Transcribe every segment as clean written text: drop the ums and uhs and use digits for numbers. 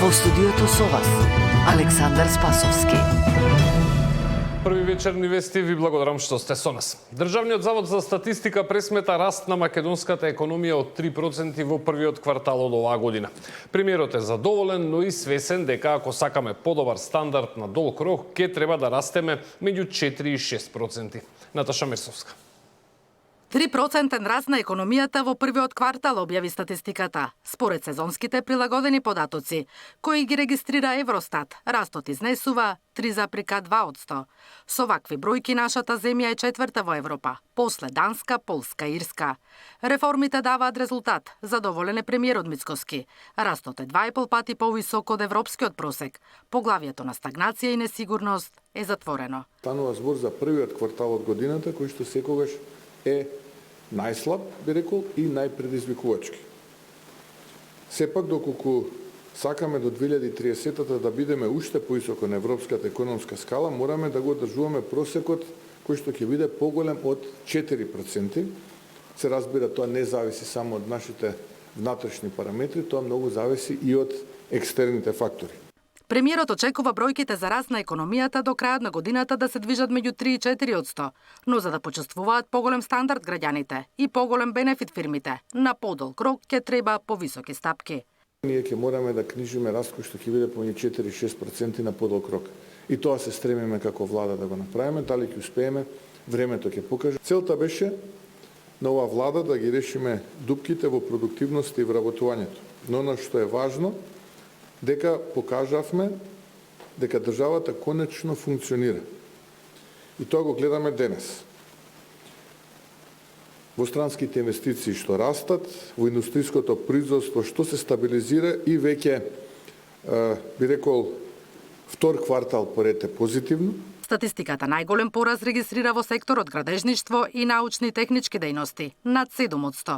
Во студиото со вас, Александар Спасовски. Први вечерни вести, ви благодарам што сте со нас. Државниот завод за статистика пресмета раст на македонската економија од 3% во првиот квартал од оваа година. Премиерот е задоволен, но и свесен дека ако сакаме подобар стандард на долг рок, ќе треба да растеме меѓу 4 и 6%. Наташа Мерсовска. 3% раст на економијата во првиот квартал, објави статистиката. Според сезонските прилагодени податоци, кои ги регистрира Евростат, растот изнесува 3,2%. Со вакви бројки нашата земја е четврта во Европа, после Данска, Полска и Ирска. Реформите даваат резултат, задоволен е премиерот Мицкоски. Растот е 2,5 пати повисок од европскиот просек. Поглавието на стагнација и несигурност е затворено. Станува збор за првиот квартал од годината, кој што секогаш е најслаб, би рекол, и најпредизвикувачки. Сепак, доколку сакаме до 2030-та да бидеме уште поисоко на европската економска скала, мораме да го одржуваме просекот кој што ќе биде поголем од 4%. Се разбира, тоа не зависи само од нашите внатрешни параметри, тоа многу зависи и од екстерните фактори. Премиерот очекува бројките за раст на економијата до крајот на годината да се движат меѓу 3 и 4%, но за да почувствуваат поголем стандард граѓаните и поголем бенефит фирмите, на подолг рок ќе треба повисоки стапки. Ние ќе мораме да книжиме раст кој што ќе биде помеѓу 4 и 6% на подолг рок. И тоа се стремиме како влада да го направиме, дали ќе успееме, времето ќе покаже. Целта беше на оваа влада да ги решиме дупките во продуктивност и вработувањето. Но на што е важно, дека покажавме дека државата конечно функционира. И тоа го гледаме денес. Во странските инвестиции што растат, во индустриското производство што се стабилизира и веќе, би рекол, втор квартал поред е позитивно. Статистиката најголем пораз регистрира во секторот градежништво и научни и технички дејности, над 7%,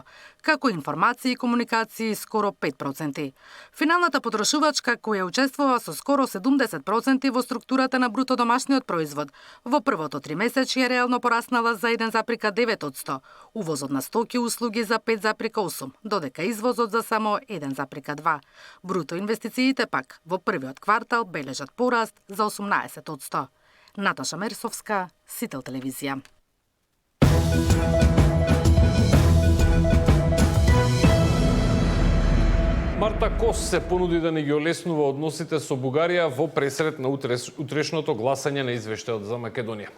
како информации и комуникации скоро 5%. Финалната потрошувачка која учествува со скоро 70% во структурата на бруто домашниот производ, во првото тримесечје реално пораснала за 1,9%, увозот на стоки и услуги за 5,8%, додека извозот за само 1,2%. Бруто инвестициите пак во првиот квартал бележат пораст за 18%. Наташа Мерсовска, Сител телевизија. Марта Кос се понуди да ни ги олеснува односите со Бугарија во пресрет на утрешното гласање на извештајот за Македонија.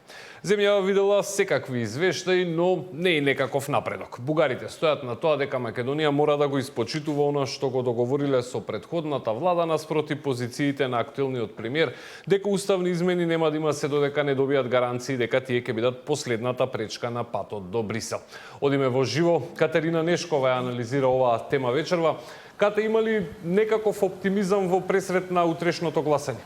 Земјава видела секакви извештаи, но не и некаков напредок. Бугарите стојат на тоа дека Македонија мора да го испочитува она што го договориле со претходната влада наспроти позициите на актуелниот премиер, дека уставни измени нема да има се додека не добијат гаранции дека тие ќе бидат последната пречка на патот до Брисел. Одиме во живо, Катерина Нешкова ја анализира оваа тема вечерва. Кате, има ли некаков оптимизам во пресрет на утрешното гласање?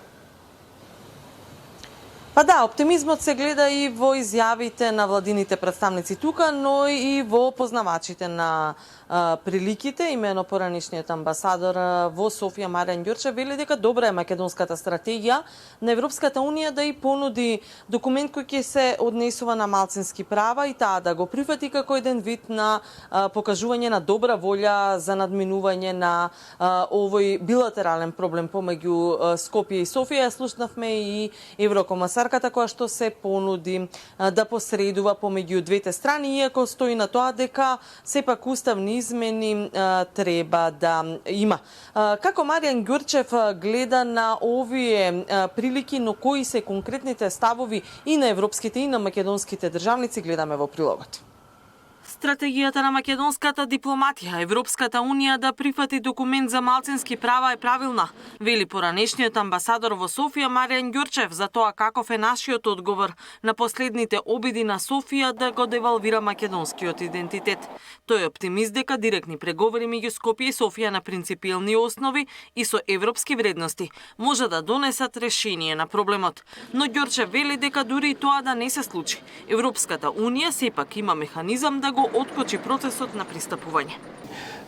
Па да, оптимизмот се гледа и во изјавите на владините представници тука, но и во познавачите на приликите. Имено поранишниот амбасадор во Софија Маријан Ѓурчев вели дека добра е македонската стратегија на Европската Унија да и понуди документ кој ќе се однесува на малцински права и таа да го прифати како еден вид на покажување на добра волја за надминување на овој билатерален проблем помеѓу Скопје и Софија. Слушнавме и еврокомасарката која што се понуди да посредува помеѓу двете страни, иако стои на тоа дека сепак уставни измени треба да има. Како Маријан Ѓурчев гледа на овие прилики, но кои се конкретните ставови и на европските и на македонските државници, гледаме во прилогот. Стратегијата на македонската дипломатија, Европската Унија да прифати документ за малцински права е правилна, вели поранешниот амбасадор во Софија Маријан Ѓурчев за тоа каков е нашиот одговор на последните обиди на Софија да го девалвира македонскиот идентитет. Тој е оптимист дека директни преговори меѓу Скопје и Софија на принципиелни основи и со европски вредности може да донесат решение на проблемот. Но Ѓурчев вели дека дури и тоа да не се случи, Европската Унија сепак има механизам да го откочи процесот на пристапување.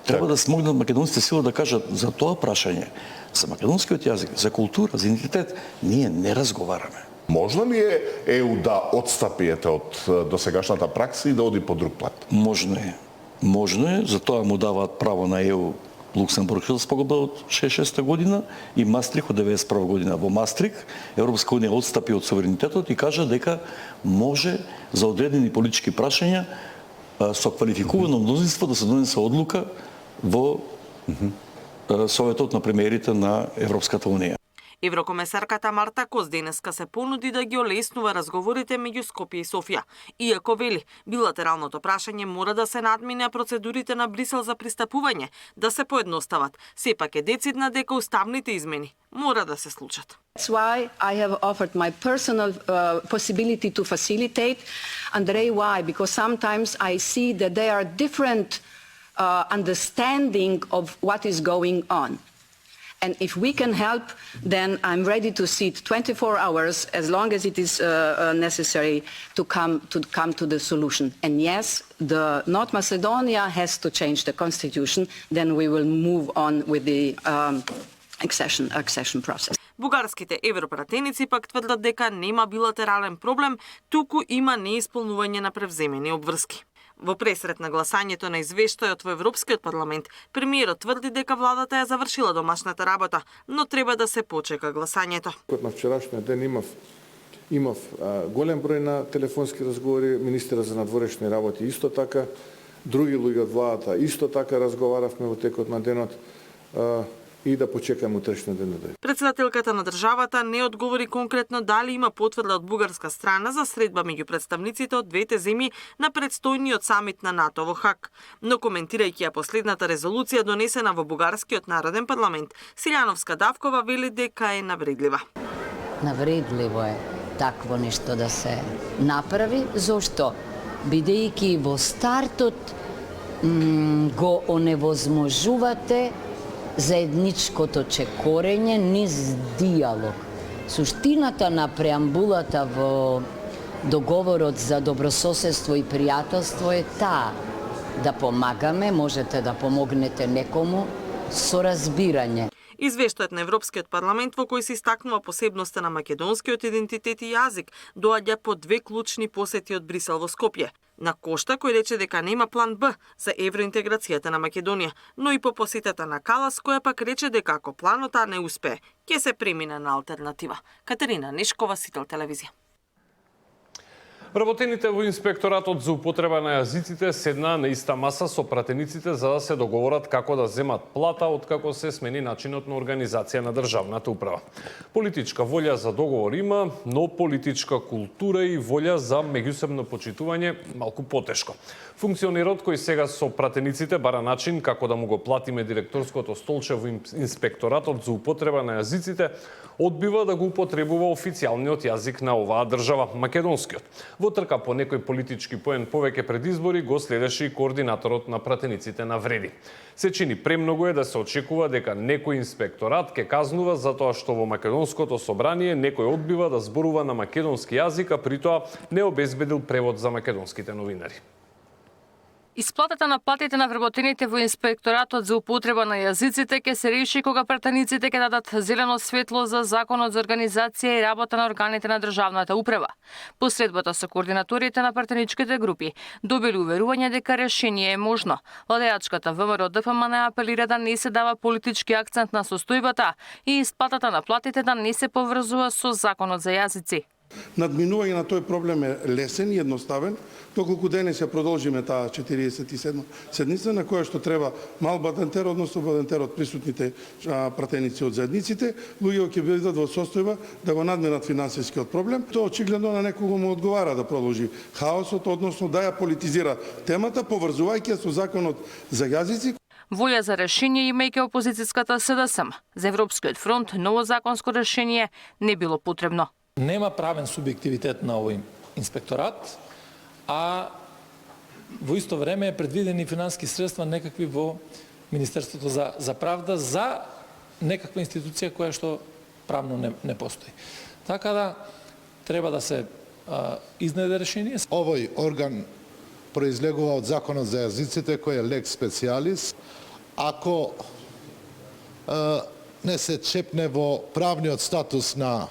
Треба да смогнат македонските сили да кажат за тоа прашање, за македонскиот јазик, за култура, за идентитет, ние не разговараме. Можно ли е ЕУ да отстапиете од досегашната пракса и да оди по друг плат? Можно е. Можно е, за тоа му даваат право на ЕУ Луксембургската спогодба од 66 година и Мастрих од 91 година. Во Мастрих Европска унија отстапи од суверенитетот и кажа дека може за одредени политички прашања со квалификувано мнозинство да се донесе одлука во Советот на премиерите на Европската унија. Еврокомесарката Марта Кос денеска се понуди да ги олеснува разговорите меѓу Скопје и Софија. Иако вели, билатералното прашање мора да се надмине, процедурите на Брисел за пристапување да се поедностават. Сепак е децидна дека уставните измени мора да се случат. That's why I have offered my personal possibility to facilitate. Andrei, why? Because sometimes I see that there are different understanding of what is going on. And if we can help, then I'm ready to sit 24 hours as long as it is necessary to come to the solution. And yes, the North Macedonia has to change the constitution. Then we will move on with the accession process. Бугарските европратеници пак тврдат дека нема билатерален проблем, туку има неисполнување на превземени обврски. Во пресрет на гласањето на извештајот во Европскиот парламент, премиерот тврди дека владата ја завршила домашната работа, но треба да се почека гласањето. На вчерашниот ден имав голем број на телефонски разговори, министерот за надворешни работи исто така, други луѓе од владата исто така разговаравме во текот на денот. И да почекаме утрешниот ден да дојде. Председателката на државата не одговори конкретно дали има потврда од бугарска страна за средба меѓу представниците од двете земји на предстојниот самит на НАТО во Хаг. Но коментирајќи ја последната резолуција донесена во бугарскиот народен парламент, Силјановска Давкова вели дека е навредлива. Навредливо е такво нешто да се направи, зошто? Бидејќи во стартот го оневозможувате заедничкото чекорење низ диалог. Суштината на преамбулата во договорот за добрососедство и пријателство е таа да помагаме, можете да помогнете некому со разбирање. Извештајот на Европскиот парламент во кој се истакнува посебноста на македонскиот идентитет и јазик доаѓа по две клучни посети од Брисел во Скопје. На Кошта, кој рече дека нема план Б за евроинтеграцијата на Македонија, но и по посетата на Калас, која пак рече дека ако планот не успее, ќе се премине на алтернатива. Катерина Нешкова, Сител телевизија. Вработените во инспекторатот за употреба на јазиците седнаа на иста маса со пратениците за да се договорат како да земат плата откако се смени начинот на организација на државната управа. Политичка волја за договор има, но политичка култура и волја за меѓусебно почитување малку потешко. Функционерот кој сега со пратениците бара начин како да му го платиме директорското столче во инспекторатот за употреба на јазиците, одбива да го употребува официјалниот јазик на оваа држава, македонскиот. Во трка по некој политички поен повеќе пред избори го следеше и координаторот на пратениците на Вреди. Се чини премногу е да се очекува дека некој инспекторат ќе казнува за тоа што во македонското собрание некој одбива да зборува на македонски јазик, а при тоа не обезбедил превод за македонските новинари. Исплатата на платите на вработените во инспекторатот за употреба на јазиците ќе се реши кога пратениците ќе дадат зелено светло за законот за организација и работа на органите на државната управа. Посредбата со координаторите на пратеничките групи добили уверување дека решение е можно. Владеачката ВМРО ДПМН апелира да не се дава политички акцент на состојбата и исплатата на платите да не се поврзува со законот за јазици. Надминување на тој проблем е лесен и едноставен, доколку денес ја продолжиме таа 47 седница на која што треба мал бадентер, односно бадентер од присутните пратеници од заедниците, луѓе ќе бидат во состојба да го надминат финансискиот проблем. Тоа очигледно на некого му одговара да продолжи хаосот, односно да ја политизира темата, поврзувајќи со законот за јазици. Волја за решение имајќи опозицијската СДСМ. За Европскиот фронт ново законско решение не било потребно. Нема правен субјективитет на овој инспекторат, а во исто време е предвидени финански средства некакви во Министерството за правда за некаква институција која што правно не постои. Така да треба да се изнеде решение. Овој орган произлегува од законот за јазиците кој е лекс специјалис. Ако не се чепне во правниот статус на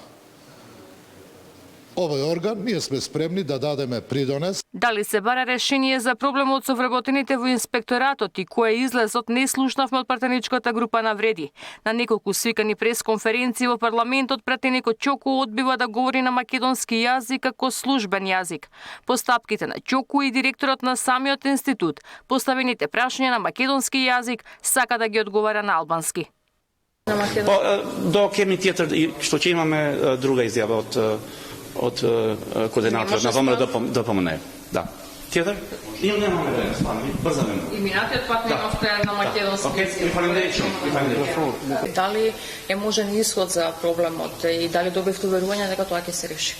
овој орган, ние сме спремни да дадеме придонес. Дали се бара решение за проблемот со вработените во инспекторатот и кој е излезот, не слушнавме од пратеничката група Навреди. На неколку свикани пресконференции во парламентот пратеникот Ќоку одбива да говори на македонски јазик како службен јазик. Постапките на Ќоку и директорот на самиот институт, поставените прашања на македонски јазик, сака да ги одговара на албански. До комитетот што ќе имаме друга изјава од координаторот на ВМРО да помне. Да. Театар? Немаме време, спами. Брзаме. И минатиот пат не настоја на македонски. Дали е можен исход за проблемот и дали добивте уверување дека тоа ќе се реши?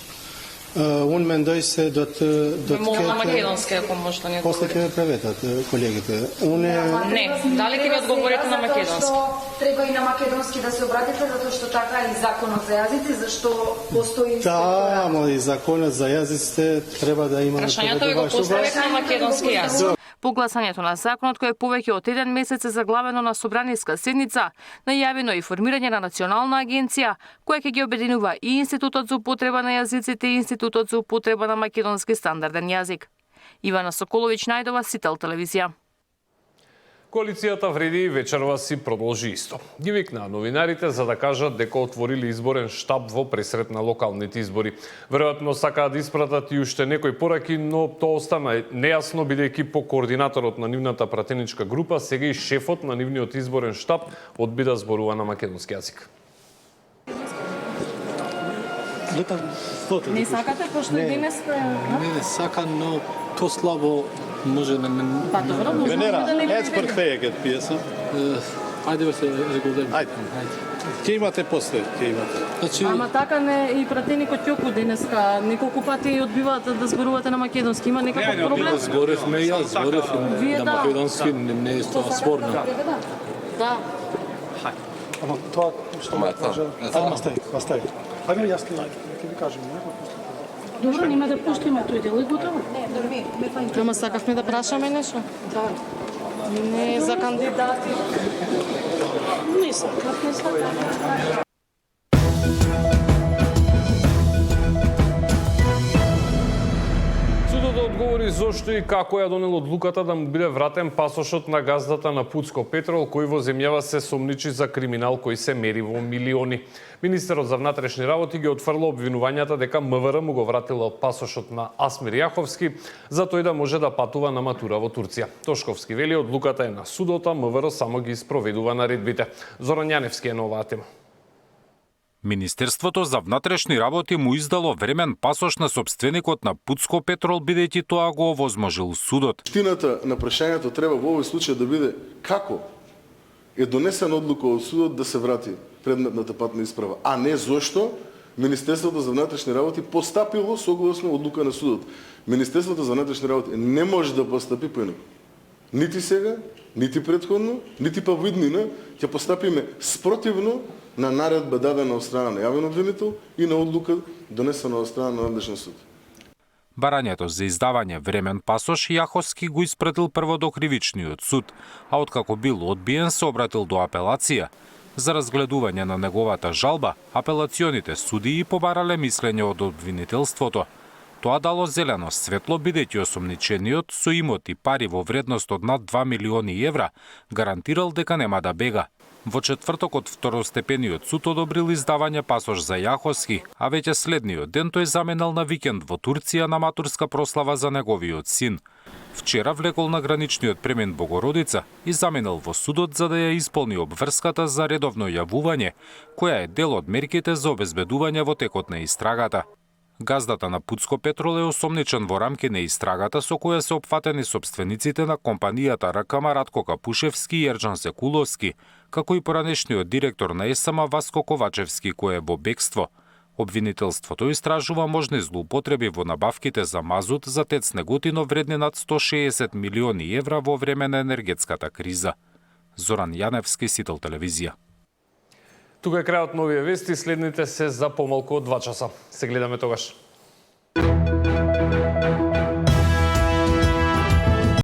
Unë mendoj se do të ketë... на македонски, ако може да ни После ќе ме преветат колегите. Не, дали ќе ми одговорите на македонски? Треба и на македонски да се обратите, затоа што така и законот за јазици, зашто постои Да, ама и законот за јазиците треба да има... Прашањето ви го поставите на македонски јазик. По гласањето на законот, кој е повеќе од 1 месец е заглавено на собраниска седница, најавено и формирање на национална агенција, која ќе ги обединува и Институтот за употреба на јазиците и Институтот за употреба на македонски стандарден јазик. Ивана Соколовиќ, Најдова, Сител телевизија. Коалицијата Вреди и вечерва си продолжи исто. Ги викнаа новинарите за да кажат дека отворили изборен штаб во пресрет на локалните избори. Веројатно сакаат да испратат и уште некои пораки, но тоа остана нејасно бидејќи по координаторот на нивната пратеничка група сега и шефот на нивниот изборен штаб одби да зборува на македонски јазик. Не сакате, пошто денес... Не сакам, но то слабо може да не... Па добро, може Венера, да не... експорт фејекет пиеса. Ајде се регулираме. Ајде. Ќе имате после, ќе имате. Значи... Ама така не и пратеникот Ќоку денеска неколку пати одбиваат да зборувате на македонски. Има некаков проблем? Зборевме и јас, зборев на македонски, не е тоа спорно. Да. Ама тоа што ме кажа, настави. Ајде јас ќе ви кажам неколку. Добро, нема да пуштиме тој дел и готово. Ама сакавме да прашаме нешто? Да. Не за кандидати. Не сакав. Судот одговори зошто и како ја донел одлуката да му биде вратен пасошот на газдата на Пуцко Петрол, кој во земјава се сомничи за криминал кој се мери во милиони. Министерот за внатрешни работи ги отфрла обвинувањата дека МВР му го вратила пасошот на Асмир Јаховски за тој да може да патува на матура во Турција. Тошковски вели одлуката е на судот, а МВР само ги спроведува наредбите. Зоран Јаневски е на оваа тема. Министерството за внатрешни работи му издало времен пасош на собственикот на Пуцко Петрол, бидејќи тоа го овозможил судот. Суштината на прашањето треба во овој случај да биде како е донесена одлука од судот да се врати предметната патна исправа, а не зошто Министерството за внатрешни работи постапило согласно одлука на судот. Министерството за внатрешни работи не може да постапи поинаку. Нити сега, нити претходно, нити па во иднина ќе постапиме спротивно на наредба дадена од страна на јавен обвинител и на одлука донесена од страна на надлежен суд. Барањето за издавање времен пасош Јаховски го испратил прво до кривичниот суд, а откако бил одбиен се обратил до апелација. За разгледување на неговата жалба, апелационите судии побарале мислење од обвинителството. Тоа дало зелено светло бидејќи осомничениот со имоти пари во вредност од над 2 милиони евра гарантирал дека нема да бега. Во четвртокот второстепениот суд одобрил издавање пасош за Јаховски, а веќе следниот ден тој заменал на викенд во Турција на матурска прослава за неговиот син. Вчера влекол на граничниот премин Богородица и заменал во судот за да ја исполни обврската за редовно јавување, која е дел од мерките за обезбедување во текот на истрагата. Газдата на Пуцко Петрол е осомничен во рамки на истрагата со која се опфатени собствениците на компанијата РКМ Радко Капушевски и Ерџан Секуловски, како и поранешниот директор на ЕСМ Васко Ковачевски кој е во бегство. Обвинителството истражува можни злоупотреби во набавките за мазут за ТЕЦ Неготино вредни над 160 милиони евра во време на енергетската криза. Зоран Јаневски, Сител телевизија. Тука е крајот на овие вести, следните се за помалку од 2 часа. Се гледаме тогаш.